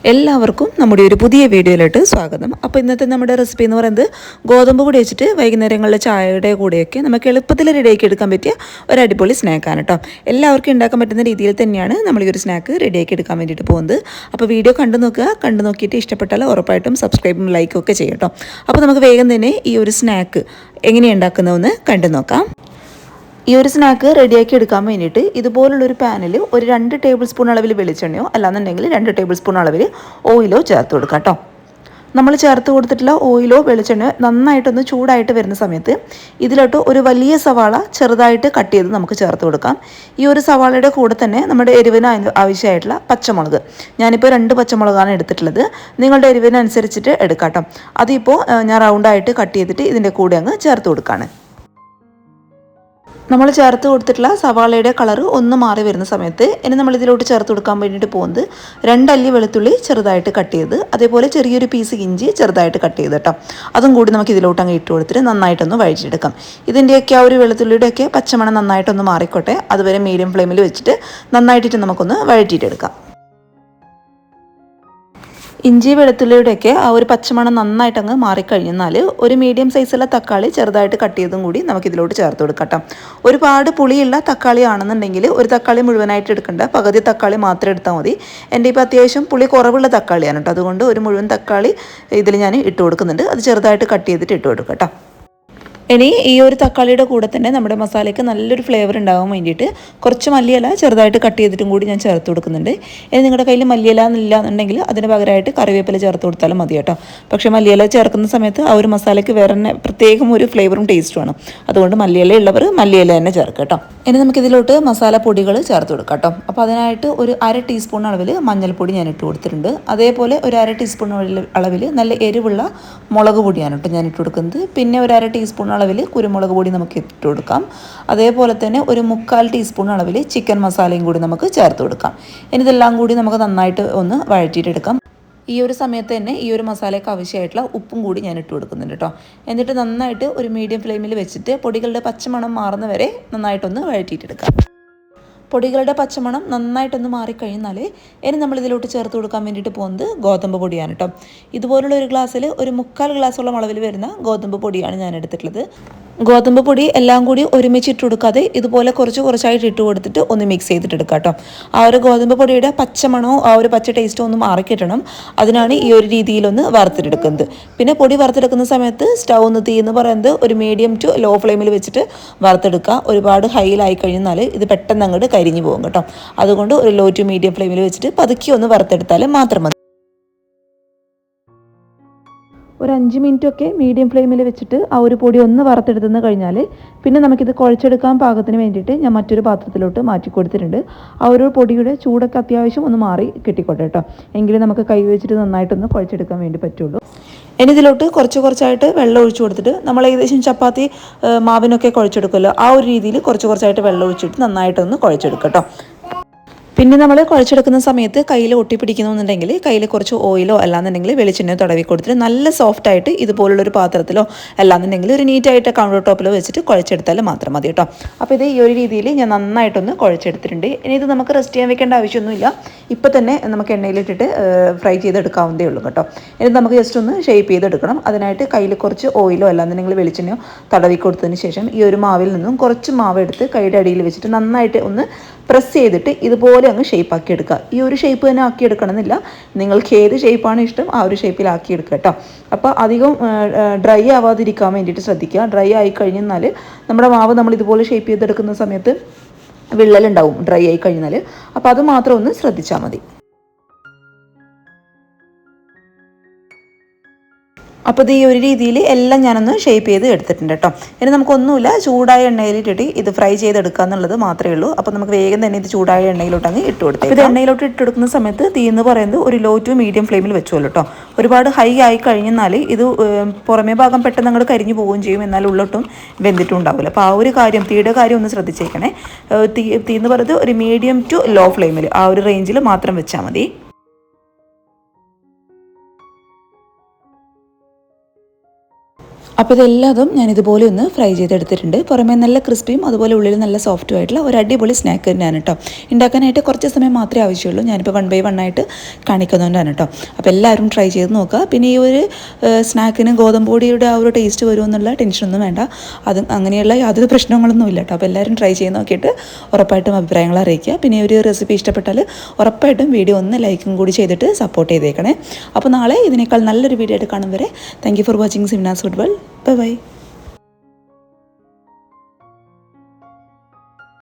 എല്ലാവർക്കും നമ്മുടെ ഒരു പുതിയ വീഡിയോയിലോട്ട് സ്വാഗതം. അപ്പോൾ ഇന്നത്തെ നമ്മുടെ റെസിപ്പി എന്ന് പറയുന്നത് ഗോതമ്പ് പൊടി വെച്ചിട്ട് വൈകുന്നേരങ്ങളിലെ ചായയുടെ കൂടെയൊക്കെ നമുക്ക് എളുപ്പത്തിൽ റെഡിയാക്കി എടുക്കാൻ പറ്റിയ ഒരു അടിപൊളി സ്നാക്കാണ് കേട്ടോ. എല്ലാവർക്കും ഉണ്ടാക്കാൻ പറ്റുന്ന രീതിയിൽ തന്നെയാണ് നമ്മൾ ഈ ഒരു സ്നാക്ക് റെഡിയാക്കി എടുക്കാൻ വേണ്ടിയിട്ട് പോകുന്നത്. അപ്പോൾ വീഡിയോ കണ്ടു നോക്കിയിട്ട് ഇഷ്ടപ്പെട്ടാൽ ഉറപ്പായിട്ടും സബ്സ്ക്രൈബും ലൈക്കും ഒക്കെ ചെയ്യും കേട്ടോ. അപ്പോൾ നമുക്ക് വേഗം തന്നെ ഈ ഒരു സ്നാക്ക് എങ്ങനെയാണ് ഉണ്ടാക്കുന്നതെന്ന് കണ്ടു നോക്കാം. ഈ ഒരു സ്നാക്ക് റെഡിയാക്കി എടുക്കാൻ വേണ്ടിയിട്ട് ഇതുപോലുള്ളൊരു പാനിൽ ഒരു 2 ടേബിൾ സ്പൂൺ അളവിൽ വെളിച്ചെണ്ണയോ അല്ലാന്നുണ്ടെങ്കിൽ 2 ടേബിൾ സ്പൂൺ അളവിൽ ഓയിലോ ചേർത്ത് കൊടുക്കാം കേട്ടോ. നമ്മൾ ചേർത്ത് കൊടുത്തിട്ടുള്ള ഓയിലോ വെളിച്ചെണ്ണയോ നന്നായിട്ടൊന്ന് ചൂടായിട്ട് വരുന്ന സമയത്ത് ഇതിലോട്ട് ഒരു വലിയ സവാള ചെറുതായിട്ട് കട്ട് ചെയ്ത് നമുക്ക് ചേർത്ത് കൊടുക്കാം. ഈ ഒരു സവാളയുടെ കൂടെ തന്നെ നമ്മുടെ എരിവിന് ആവശ്യമായിട്ടുള്ള പച്ചമുളക്, ഞാനിപ്പോൾ 2 പച്ചമുളകാണ് എടുത്തിട്ടുള്ളത്. നിങ്ങളുടെ എരിവിനനുസരിച്ചിട്ട് എടുക്കാം കേട്ടോ. അതിപ്പോൾ ഞാൻ റൗണ്ടായിട്ട് കട്ട് ചെയ്തിട്ട് ഇതിൻ്റെ കൂടെ അങ്ങ് ചേർത്ത് കൊടുക്കുകയാണ്. നമ്മൾ ചേർത്ത് കൊടുത്തിട്ടുള്ള സവാളയുടെ കളർ ഒന്ന് മാറി വരുന്ന സമയത്ത് ഇനി നമ്മൾ ഇതിലോട്ട് ചേർത്ത് കൊടുക്കാൻ വേണ്ടിയിട്ട് പോകുന്നത് 2 അല്ലി വെളുത്തുള്ളി ചെറുതായിട്ട് കട്ട് ചെയ്ത്, അതേപോലെ ചെറിയൊരു പീസ് ഇഞ്ചി ചെറുതായിട്ട് കട്ട് ചെയ്ത് കേട്ടോ. അതും കൂടി നമുക്ക് ഇതിലോട്ട് അങ്ങ് ഇട്ട് കൊടുത്തിട്ട് നന്നായിട്ടൊന്ന് വഴറ്റിയെടുക്കാം. ഇതിൻ്റെയൊക്കെ ആ ഒരു വെളുത്തുള്ളിയുടെയൊക്കെ പച്ചമണം നന്നായിട്ടൊന്ന് മാറിക്കോട്ടെ. അതുവരെ മീഡിയം ഫ്ലെയിമിൽ വെച്ചിട്ട് നന്നായിട്ട് നമുക്കൊന്ന് വഴറ്റിയിട്ടെടുക്കാം. ഇഞ്ചി വെളുത്തുള്ളിയുടെയൊക്കെ ആ ഒരു പച്ചമണം നന്നായിട്ടങ്ങ് മാറിക്കഴിഞ്ഞാൽ ഒരു മീഡിയം സൈസുള്ള തക്കാളി ചെറുതായിട്ട് കട്ട് ചെയ്തും കൂടി നമുക്കിതിലോട്ട് ചേർത്ത് കൊടുക്കാം. ഒരുപാട് പുളിയുള്ള തക്കാളി ആണെന്നുണ്ടെങ്കിൽ ഒരു തക്കാളി മുഴുവനായിട്ട് എടുക്കണ്ട, പകുതി തക്കാളി മാത്രം എടുത്താൽ മതി. എൻ്റെ ഇപ്പോൾ അത്യാവശ്യം പുളി കുറവുള്ള തക്കാളിയാണ് കേട്ടോ. അതുകൊണ്ട് ഒരു മുഴുവൻ തക്കാളി ഇതിൽ ഞാൻ ഇട്ട് കൊടുക്കുന്നുണ്ട്. അത് ചെറുതായിട്ട് കട്ട് ചെയ്തിട്ട് ഇട്ട് കൊടുക്കാം കേട്ടോ. ഇനി ഈ ഒരു തക്കാളിയുടെ കൂടെ തന്നെ നമ്മുടെ മസാലയ്ക്ക് നല്ലൊരു ഫ്ലേവർ ഉണ്ടാകാൻ വേണ്ടിയിട്ട് കുറച്ച് മല്ലിയില ചെറുതായിട്ട് കട്ട് ചെയ്തിട്ടും കൂടി ഞാൻ ചേർത്ത് കൊടുക്കുന്നുണ്ട്. ഇനി നിങ്ങളുടെ കയ്യിൽ മല്ലിയില എന്നില്ല എന്നുണ്ടെങ്കിൽ അതിന് പകരമായിട്ട് കറിവേപ്പില ചേർത്ത് കൊടുത്താലും മതി കേട്ടോ. പക്ഷേ മല്ലിയില ചേർക്കുന്ന സമയത്ത് ആ ഒരു മസാലയ്ക്ക് വേറെ തന്നെ പ്രത്യേകം ഒരു ഫ്ലേവറും ടേസ്റ്റുമാണ്. അതുകൊണ്ട് മല്ലിയില ഉള്ളവർ മല്ലിയില തന്നെ ചേർക്കുക കേട്ടോ. ഇനി നമുക്കിതിലോട്ട് മസാല പൊടികൾ ചേർത്ത് കൊടുക്കാം കേട്ടോ. അപ്പോൾ അതിനായിട്ട് ഒരു 1/2 ടീസ്പൂൺ അളവിൽ മഞ്ഞൾപ്പൊടി ഞാൻ ഇട്ട് കൊടുത്തിട്ടുണ്ട്. അതേപോലെ ഒരു 1/2 ടീസ്പൂൺ അളവിൽ നല്ല എരിവുള്ള മുളക് പൊടിയാണ് കേട്ടോ ഞാൻ ഇട്ട് കൊടുക്കുന്നത്. പിന്നെ ഒരു 1/2 ടീസ്പൂൺ അളവിൽ കുരുമുളക് പൊടി നമുക്ക് ഇട്ട് കൊടുക്കാം. അതേപോലെ തന്നെ ഒരു 3/4 ടീസ്പൂൺ അളവിൽ ചിക്കൻ മസാലയും കൂടി നമുക്ക് ചേർത്ത് കൊടുക്കാം. ഇനി ഇതെല്ലാം കൂടി നമുക്ക് നന്നായിട്ട് ഒന്ന് വഴറ്റിയിട്ടെടുക്കാം. ഈ ഒരു സമയത്ത് തന്നെ ഈ ഒരു മസാലയ്ക്ക് ആവശ്യമായിട്ടുള്ള ഉപ്പും കൂടി ഞാൻ ഇട്ട് കൊടുക്കുന്നുണ്ട് കേട്ടോ. എന്നിട്ട് നന്നായിട്ട് ഒരു മീഡിയം ഫ്ലെയിമിൽ വെച്ചിട്ട് പൊടികളുടെ പച്ചമണം മാറുന്നവരെ നന്നായിട്ടൊന്ന് വഴറ്റിയിട്ടെടുക്കാം. പൊടികളുടെ പച്ചമണം നന്നായിട്ടൊന്ന് മാറിക്കഴിഞ്ഞാൽ ഇനി നമ്മൾ ഇതിലോട്ട് ചേർത്ത് കൊടുക്കാൻ വേണ്ടിയിട്ട് പോകുന്നത് ഗോതമ്പ് പൊടിയാണ് കേട്ടോ. ഇതുപോലുള്ള ഒരു ഗ്ലാസ്സിൽ ഒരു 3/4 ഗ്ലാസ്സോളം അളവിൽ വരുന്ന ഗോതമ്പ് പൊടിയാണ് ഞാൻ എടുത്തിട്ടുള്ളത്. ഗോതമ്പ് പൊടി എല്ലാം കൂടി ഒരുമിച്ച് ഇട്ട് കൊടുക്കാതെ ഇതുപോലെ കുറച്ചായിട്ട് ഇട്ട് കൊടുത്തിട്ട് ഒന്ന് മിക്സ് ചെയ്തിട്ട് എടുക്കാം കേട്ടോ. ആ ഒരു ഗോതമ്പ് പൊടിയുടെ പച്ചമണോ ആ ഒരു പച്ച ടേസ്റ്റോ ഒന്ന് മാറിക്കിട്ടണം. അതിനാണ് ഈ ഒരു രീതിയിലൊന്ന് വറുത്തെടുക്കുന്നത്. പിന്നെ പൊടി വറുത്തെടുക്കുന്ന സമയത്ത് സ്റ്റൗ ഒന്ന് തീ എന്ന് പറയുന്നത് ഒരു മീഡിയം ടു ലോ ഫ്ലെയിമിൽ വെച്ചിട്ട് വറുത്തെടുക്കുക. ഒരുപാട് ഹൈയിലായി കഴിഞ്ഞാൽ ഇത് പെട്ടെന്ന് അങ്ങോട്ട് കരിഞ്ഞു പോകും കേട്ടോ. അതുകൊണ്ട് ഒരു ലോ ടു മീഡിയം ഫ്ലെയിമിൽ വെച്ചിട്ട് പതുക്കി ഒന്ന് വറുത്തെടുത്താൽ മാത്രം മതി. ഒരു 5 മിനിറ്റൊക്കെ മീഡിയം ഫ്ലെയിമിൽ വെച്ചിട്ട് ആ ഒരു പൊടി ഒന്ന് വറുത്തെടുത്തെന്ന് കഴിഞ്ഞാൽ പിന്നെ നമുക്കിത് കുഴച്ചെടുക്കാൻ പാകത്തിന് വേണ്ടിയിട്ട് ഞാൻ മറ്റൊരു പാത്രത്തിലോട്ട് മാറ്റി കൊടുത്തിട്ടുണ്ട്. ആ ഒരു പൊടിയുടെ ചൂടൊക്കെ അത്യാവശ്യം ഒന്ന് മാറി കിട്ടിക്കോട്ടെ കേട്ടോ. എങ്കിലും നമുക്ക് കൈ വെച്ചിട്ട് നന്നായിട്ടൊന്ന് കുഴച്ചെടുക്കാൻ വേണ്ടി പറ്റുള്ളൂ. ഇനി ഇതിലോട്ട് കുറച്ചായിട്ട് വെള്ളം ഒഴിച്ചു കൊടുത്തിട്ട് നമ്മൾ ഏകദേശം ചപ്പാത്തി മാവിനൊക്കെ കുഴച്ചെടുക്കുമല്ലോ, ആ ഒരു രീതിയിൽ കുറച്ചായിട്ട് വെള്ളം ഒഴിച്ചിട്ട് നന്നായിട്ടൊന്ന് കുഴച്ചെടുക്കാം കേട്ടോ. പിന്നെ നമ്മൾ കുഴച്ചെടുക്കുന്ന സമയത്ത് കയ്യിൽ ഒട്ടിപ്പിടിക്കണമെന്നുണ്ടെങ്കിൽ കയ്യിൽ കുറച്ച് ഓയിലോ അല്ലാന്നുണ്ടെങ്കിൽ വെളിച്ചെണ്ണയോ തടവി കൊടുത്തിട്ട് നല്ല സോഫ്റ്റായിട്ട് ഇതുപോലുള്ളൊരു പാത്രത്തിലോ അല്ലാന്നുണ്ടെങ്കിൽ ഒരു നീറ്റായിട്ട് കൗണ്ടർ ടോപ്പിലോ വെച്ചിട്ട് കുഴച്ചെടുത്താൽ മാത്രം മതി കേട്ടോ. അപ്പോൾ ഇത് ഈ ഒരു രീതിയിൽ ഞാൻ നന്നായിട്ടൊന്ന് കുഴച്ചെടുത്തിട്ടുണ്ട്. ഇനി ഇത് നമുക്ക് റെസ്റ്റ് ചെയ്യാൻ വെക്കേണ്ട ആവശ്യമൊന്നുമില്ല. ഇപ്പോൾ തന്നെ നമുക്ക് എണ്ണയിലിട്ടിട്ട് ഫ്രൈ ചെയ്തെടുക്കാവുന്നതേ ഉള്ളൂ കേട്ടോ. ഇനി നമുക്ക് ജസ്റ്റ് ഒന്ന് ഷേപ്പ് ചെയ്തെടുക്കണം. അതിനായിട്ട് കയ്യിൽ കുറച്ച് ഓയിലോ അല്ലാന്നുണ്ടെങ്കിൽ വെളിച്ചെണ്ണയോ തടവി കൊടുത്തതിന് ശേഷം ഈ ഒരു മാവിൽ നിന്നും കുറച്ച് മാവ് എടുത്ത് കൈയുടെ അടിയിൽ വെച്ചിട്ട് നന്നായിട്ട് ഒന്ന് പ്രസ് ചെയ്തിട്ട് ഇതുപോലെ അങ്ങ് ഷേപ്പാക്കി എടുക്കുക. ഈ ഒരു ഷേപ്പ് തന്നെ ആക്കിയെടുക്കണമെന്നില്ല, നിങ്ങൾക്ക് ഏത് ഷേപ്പാണ് ഇഷ്ടം ആ ഒരു ഷേപ്പിലാക്കി എടുക്കുക കേട്ടോ. അപ്പോൾ അധികം ഡ്രൈ ആവാതിരിക്കാൻ വേണ്ടിയിട്ട് ശ്രദ്ധിക്കുക. ഡ്രൈ ആയി കഴിഞ്ഞാൽ നമ്മുടെ മാവ് നമ്മൾ ഇതുപോലെ ഷേപ്പ് ചെയ്തെടുക്കുന്ന സമയത്ത് വിള്ളലുണ്ടാവും ഡ്രൈ ആയി കഴിഞ്ഞാൽ. അപ്പോൾ അത് മാത്രം ഒന്ന് ശ്രദ്ധിച്ചാൽ മതി. അപ്പോൾ ഇത് ഈ ഒരു രീതിയിൽ എല്ലാം ഞാനൊന്ന് ഷേപ്പ് ചെയ്ത് എടുത്തിട്ടുണ്ട് കേട്ടോ. ഇനി നമുക്കൊന്നുമില്ല, ചൂടായ എണ്ണയിലിട്ടിട്ട് ഇത് ഫ്രൈ ചെയ്തെടുക്കുക എന്നുള്ളത് മാത്രമേ ഉള്ളൂ. അപ്പോൾ നമുക്ക് വേഗം തന്നെ ഇത് ചൂടായ എണ്ണയിലോട്ട് അങ്ങ് ഇട്ട് കൊടുത്തേ. ഇത് എണ്ണയിലോട്ട് ഇട്ടെടുക്കുന്ന സമയത്ത് തീ എന്ന് പറയുന്നത് ഒരു ലോ ടു മീഡിയം ഫ്ലെയിമിൽ വെച്ചോളൂ കേട്ടോ. ഒരുപാട് ഹൈ ആയി കഴിഞ്ഞാൽ ഇത് പുറമേ ഭാഗം പെട്ടെന്ന് അങ്ങോട്ട് കരിഞ്ഞു പോവുകയും ചെയ്യും, എന്നാൽ ഉള്ളൊട്ടും വെന്തിട്ടും ഉണ്ടാവില്ല. അപ്പോൾ ആ ഒരു കാര്യം, തീയുടെ കാര്യം ഒന്ന് ശ്രദ്ധിച്ചേക്കണേ. തീ എന്ന് പറയുന്നത് ഒരു മീഡിയം ടു ലോ ഫ്ലെയിമിൽ ആ ഒരു റേഞ്ചിൽ മാത്രം വെച്ചാൽ മതി. അപ്പോൾ ഇതെല്ലാതും ഞാൻ ഇതുപോലെ ഒന്ന് ഫ്രൈ ചെയ്തെടുത്തിട്ടുണ്ട്. പുറമേ നല്ല ക്രിസ്പിയും അതുപോലെ ഉള്ളിൽ നല്ല സോഫ്റ്റും ആയിട്ടുള്ള ഒരു അടിപൊളി സ്നാക്ക് തന്നെയാണ് കേട്ടോ. ഉണ്ടാക്കാനായിട്ട് കുറച്ച് സമയം മാത്രമേ ആവശ്യമുള്ളൂ. ഞാനിപ്പോൾ 1 by 1 ആയിട്ട് കാണിക്കുന്നതുകൊണ്ടാണ് കേട്ടോ. അപ്പോൾ എല്ലാവരും ട്രൈ ചെയ്ത് നോക്കുക. പിന്നെ ഈ ഒരു സ്നാക്കിന് ഗോതമ്പ് പൊടിയുടെ ആ ഒരു ടേസ്റ്റ് വരുമെന്നുള്ള ടെൻഷനൊന്നും വേണ്ട. അത് അങ്ങനെയുള്ള യാതൊരു പ്രശ്നങ്ങളൊന്നും ഇല്ല കേട്ടോ. അപ്പോൾ എല്ലാവരും ട്രൈ ചെയ്ത് നോക്കിയിട്ട് ഉറപ്പായിട്ടും അഭിപ്രായങ്ങൾ അറിയിക്കുക. പിന്നെ ഈ ഒരു റെസിപ്പി ഇഷ്ടപ്പെട്ടാൽ ഉറപ്പായിട്ടും വീഡിയോ ഒന്ന് ലൈക്കും കൂടി ചെയ്തിട്ട് സപ്പോർട്ട് ചെയ്തേക്കണേ. അപ്പോൾ നാളെ ഇതിനേക്കാൾ നല്ലൊരു വീഡിയോ ആയിട്ട് കാണും വരെ thank you for watching സിംനാസ് food world. Bye bye.